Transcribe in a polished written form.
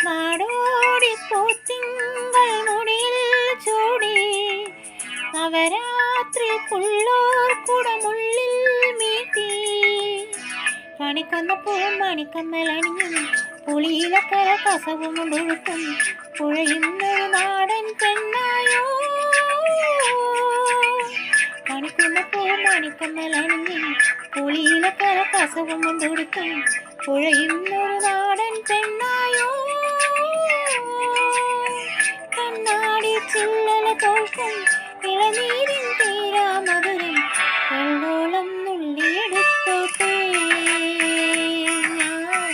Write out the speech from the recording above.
നാടോടി പൂത്തിങ്കൾ മുടിയിൽ ചൂടി നവരാത്രി പുള്ളോർ കുടമുള്ളിൽ മീട്ടി കണിക്കൊന്നപ്പൂവും മണിക്കമ്മലണിഞ്ഞും പുളിയിലക്കര കസവും കൊണ്ടൊഴുക്കും പുഴയുന്നൊരു നാടൻ പെണ്ണായോ കണിക്കൊന്നപ്പൂവും മണിക്കമ്മലണിഞ്ഞും പുളിയിലക്കര കസവും കൊണ്ടൊഴുക്കും പുഴയുന്നൊരു നാടൻ പെണ്ണായോ കണ്ണാടി ചില്ലല തോൽക്കും ഇളനീരിൻ തീരാ മധുരം വെള്ളോളം നുള്ളിയെടുത്തോട്ടെ ഞാൻ